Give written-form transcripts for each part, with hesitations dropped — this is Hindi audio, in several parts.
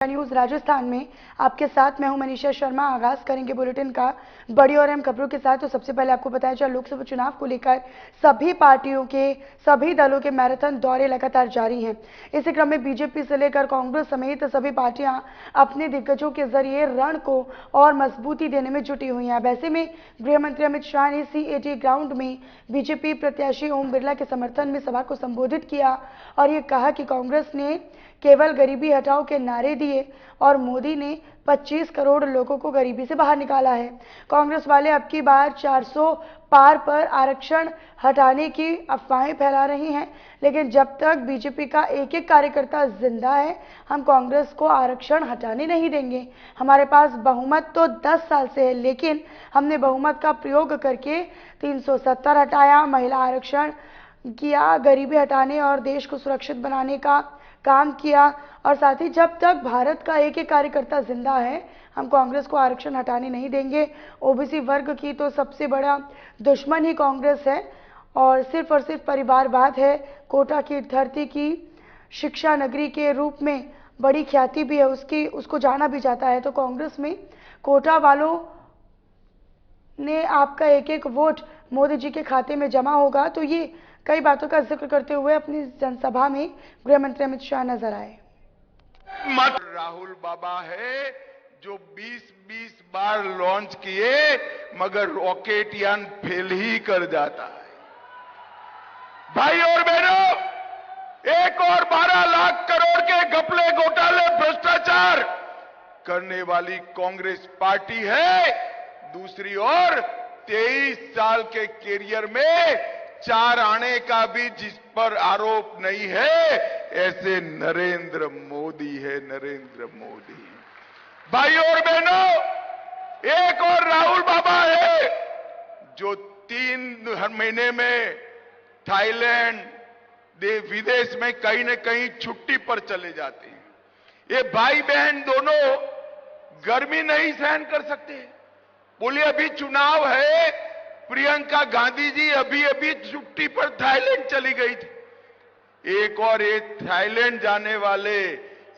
न्यूज राजस्थान में आपके साथ मैं हूं मनीषा शर्मा। आगाज करेंगे बुलेटिन का बड़ी और अहम खबरों के साथ। तो सबसे पहले आपको बताया जाए, लोकसभा चुनाव को लेकर सभी पार्टियों के सभी दलों के मैराथन दौरे लगातार जारी हैं। इसी क्रम में बीजेपी से लेकर कांग्रेस समेत सभी पार्टियां अपने दिग्गजों के जरिए रण को और मजबूती देने में जुटी हुई हैं। ऐसे में गृह मंत्री अमित शाह ने CAT ग्राउंड में बीजेपी प्रत्याशी ओम बिरला के समर्थन में सभा को संबोधित किया और ये कहा कि कांग्रेस ने केवल गरीबी हटाओ के नारे दिए और मोदी ने 25 करोड़ लोगों को गरीबी से बाहर निकाला है। कांग्रेस वाले अब की बार 400 पार पर आरक्षण हटाने की अफवाहें फैला रही हैं, लेकिन जब तक बीजेपी का एक एक कार्यकर्ता जिंदा है, हम कांग्रेस को आरक्षण हटाने नहीं देंगे। हमारे पास बहुमत तो 10 साल से है, लेकिन हमने बहुमत का प्रयोग करके 370 हटाया, महिला आरक्षण किया, गरीबी हटाने और देश को सुरक्षित बनाने का काम किया और साथ ही जब तक भारत का एक एक कार्यकर्ता जिंदा है, हम कांग्रेस को आरक्षण हटाने नहीं देंगे। ओबीसी वर्ग की तो सबसे बड़ा दुश्मन ही कांग्रेस है और सिर्फ परिवारवाद है। कोटा की धरती की शिक्षा नगरी के रूप में बड़ी ख्याति भी है उसको जाना भी जाता है। तो कांग्रेस में कोटा वालों ने आपका एक एक वोट मोदी जी के खाते में जमा होगा। तो ये कई बातों का जिक्र करते हुए अपनी जनसभा में गृह मंत्री अमित शाह नजर आए। राहुल बाबा है जो 20-20 बार लॉन्च किए मगर रॉकेट यान फेल ही कर जाता है। भाई और बहनों, एक और 12 लाख करोड़ के घपले घोटाले भ्रष्टाचार करने वाली कांग्रेस पार्टी है। दूसरी ओर 23 साल के कैरियर में 4 आने का भी जिस पर आरोप नहीं है, ऐसे नरेंद्र मोदी है, नरेंद्र मोदी। भाई और बहनों, एक और राहुल बाबा है जो 3 हर महीने में थाईलैंड विदेश में कहीं न कहीं छुट्टी पर चले जाते हैं। ये भाई बहन दोनों गर्मी नहीं सहन कर सकते। बोलिए, अभी चुनाव है, प्रियंका गांधी जी अभी छुट्टी पर थाईलैंड चली गई थी। एक और एक थाईलैंड जाने वाले,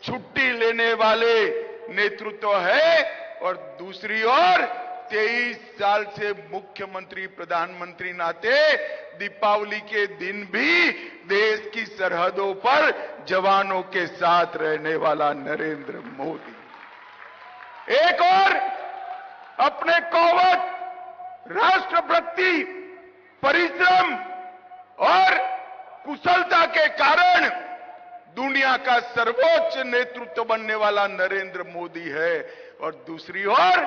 छुट्टी लेने वाले नेतृत्व है और दूसरी ओर 23 साल से मुख्यमंत्री प्रधानमंत्री नाते दीपावली के दिन भी देश की सरहदों पर जवानों के साथ रहने वाला नरेंद्र मोदी। एक और अपने कौवत, राष्ट्रभक्ति, परिश्रम और कुशलता के कारण दुनिया का सर्वोच्च नेतृत्व बनने वाला नरेंद्र मोदी है और दूसरी ओर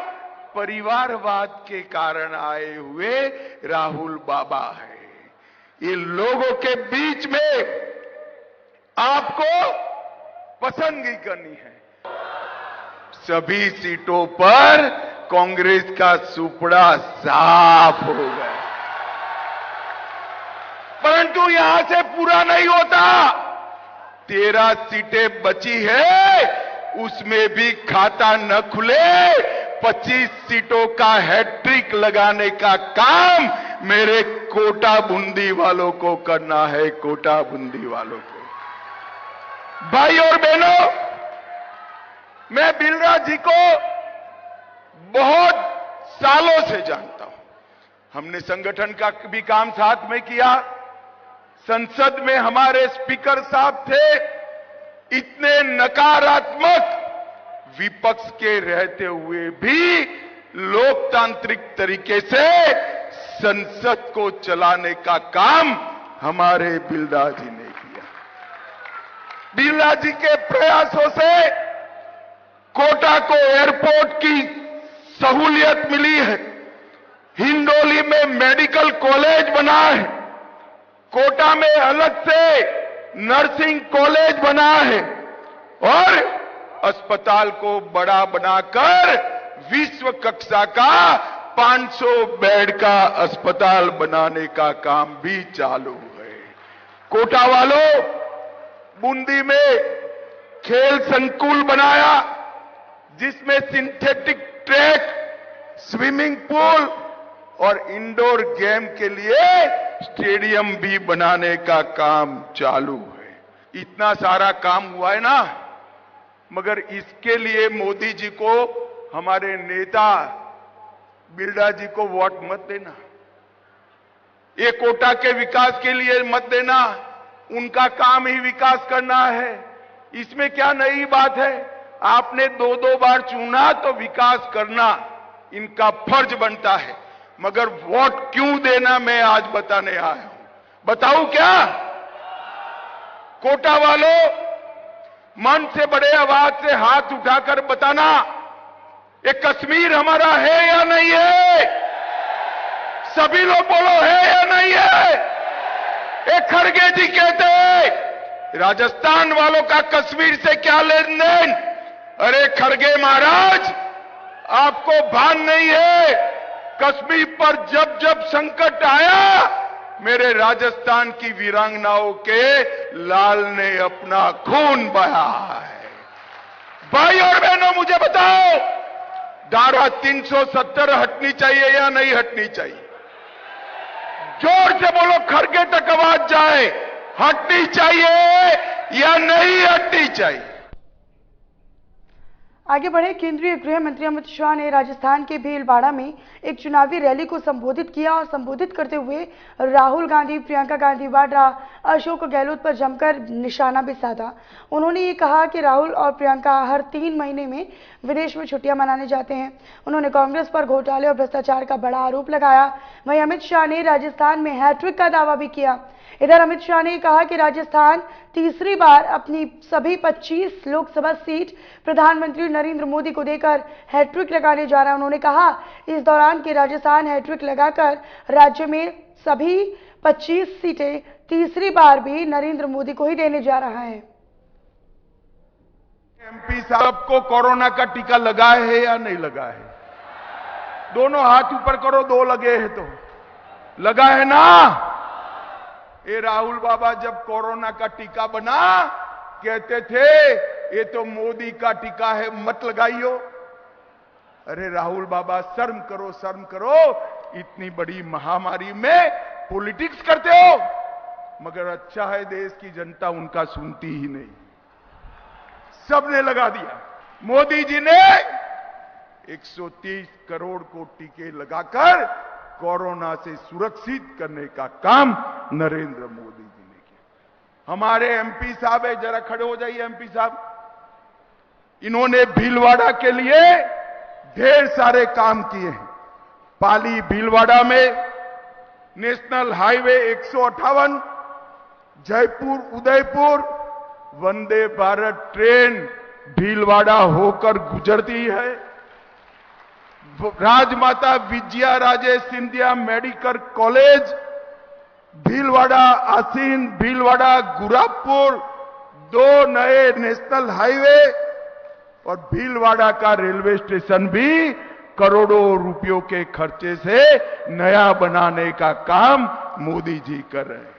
परिवारवाद के कारण आए हुए राहुल बाबा है। ये लोगों के बीच में आपको पसंदगी करनी है। सभी सीटों पर कांग्रेस का सुपड़ा साफ हो गया, परंतु यहां से पूरा नहीं होता। 13 सीटें बची है, उसमें भी खाता न खुले 25 सीटों का हैट्रिक लगाने का काम मेरे कोटा बूंदी वालों को करना है। कोटा बूंदी वालों को, भाई और बहनों, मैं बिरला जी को बहुत सालों से जानता हूं। हमने संगठन का भी काम साथ में किया। संसद में हमारे स्पीकर साहब थे। इतने नकारात्मक विपक्ष के रहते हुए भी लोकतांत्रिक तरीके से संसद को चलाने का काम हमारे बिरला जी ने किया। बिरला जी के प्रयासों से कोटा को एयरपोर्ट की सहूलियत मिली है, हिंडोली में मेडिकल कॉलेज बना है, कोटा में अलग से नर्सिंग कॉलेज बना है और अस्पताल को बड़ा बनाकर विश्व कक्षा का 500 बेड का अस्पताल बनाने का काम भी चालू है। कोटा वालों, बूंदी में खेल संकुल बनाया जिसमें सिंथेटिक ट्रैक, स्विमिंग पूल और इंडोर गेम के लिए स्टेडियम भी बनाने का काम चालू है। इतना सारा काम हुआ है ना, मगर इसके लिए मोदी जी को, हमारे नेता बिरला जी को वोट मत देना। ये कोटा के विकास के लिए मत देना। उनका काम ही विकास करना है। इसमें क्या नई बात है? आपने दो दो बार चुना तो विकास करना इनका फर्ज बनता है। मगर वोट क्यों देना मैं आज बताने आया हूं। बताऊं क्या? कोटा वालों, मन से बड़े आवाज से हाथ उठाकर बताना, ये कश्मीर हमारा है या नहीं है? सभी लोग बोलो, है या नहीं है? एक खड़गे जी कहते हैं राजस्थान वालों का कश्मीर से क्या लेन देन? अरे खड़गे महाराज, आपको भान नहीं है, कश्मीर पर जब जब संकट आया, मेरे राजस्थान की वीरांगनाओं के लाल ने अपना खून बहा है। भाई और बहनों, मुझे बताओ, धारा 370 हटनी चाहिए या नहीं हटनी चाहिए? जोर से बोलो, खड़गे तक आवाज जाए, हटनी चाहिए या नहीं हटनी चाहिए? आगे बढ़े, केंद्रीय गृह मंत्री अमित शाह ने राजस्थान के भीलवाड़ा में एक चुनावी रैली को संबोधित किया और संबोधित करते हुए राहुल गांधी, प्रियंका गांधी वाड्रा, अशोक गहलोत पर जमकर निशाना भी साधा। उन्होंने ये कहा कि राहुल और प्रियंका हर 3 महीने में विदेश में छुट्टियां मनाने जाते हैं। उन्होंने कांग्रेस पर घोटाले और भ्रष्टाचार का बड़ा आरोप लगाया। वहीं अमित शाह ने राजस्थान में हैट्रिक का दावा भी किया। इधर अमित शाह ने कहा कि राजस्थान तीसरी बार अपनी सभी 25 लोकसभा सीट प्रधानमंत्री नरेंद्र मोदी को देकर हैट्रिक लगाने जा रहा है। उन्होंने कहा इस दौरान कि राजस्थान हैट्रिक लगाकर राज्य में सभी 25 सीटें तीसरी बार भी नरेंद्र मोदी को ही देने जा रहा है। एमपी साहब को कोरोना का टीका लगा है या नहीं लगा है? दोनों हाथ ऊपर करो, 2 लगे हैं तो लगा है ना? ये राहुल बाबा जब कोरोना का टीका बना, कहते थे ये तो मोदी का टीका है, मत लगाइयो। अरे राहुल बाबा, शर्म करो, शर्म करो। इतनी बड़ी महामारी में पॉलिटिक्स करते हो। मगर अच्छा है, देश की जनता उनका सुनती ही नहीं, सबने लगा दिया। मोदी जी ने 130 करोड़ को टीके लगाकर कोरोना से सुरक्षित करने का काम नरेंद्र मोदी जी ने किया। हमारे एमपी साहब है, जरा खड़े हो जाइए एमपी साहब। इन्होंने भीलवाड़ा के लिए ढेर सारे काम किए हैं। पाली भीलवाड़ा में national highway 158, Jaipur Udaipur Vande Bharat train Bhilwara होकर गुजरती है। राजमाता विजया राजे सिंधिया मेडिकल कॉलेज भीलवाड़ा, आसीन भीलवाड़ा गुरापुर, 2 नए नेशनल हाईवे और भीलवाड़ा का रेलवे स्टेशन भी करोड़ों रुपयों के खर्चे से नया बनाने का काम मोदी जी कर रहे हैं।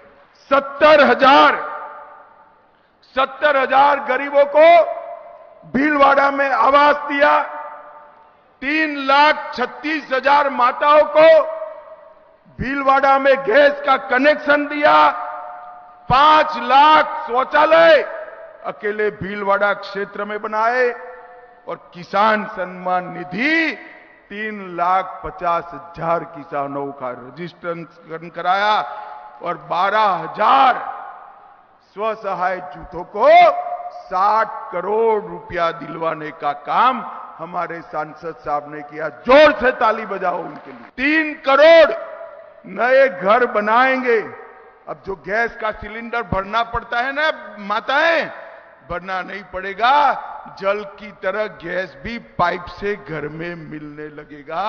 70,000 गरीबों को भीलवाड़ा में आवास दिया। 3,36,000 माताओं को भीलवाड़ा में गैस का कनेक्शन दिया। 5 लाख शौचालय अकेले भीलवाड़ा क्षेत्र में बनाए और किसान सम्मान निधि 3,50,000 किसानों का रजिस्ट्रेशन कराया और 12,000 स्वसहाय जूथों को 60 करोड़ रुपया दिलवाने का काम हमारे सांसद साहब ने किया। जोर से ताली बजाओ उनके लिए। 3 करोड़ नए घर बनाएंगे। अब जो गैस का सिलेंडर भरना पड़ता है ना माताएं, भरना नहीं पड़ेगा। जल की तरह गैस भी पाइप से घर में मिलने लगेगा।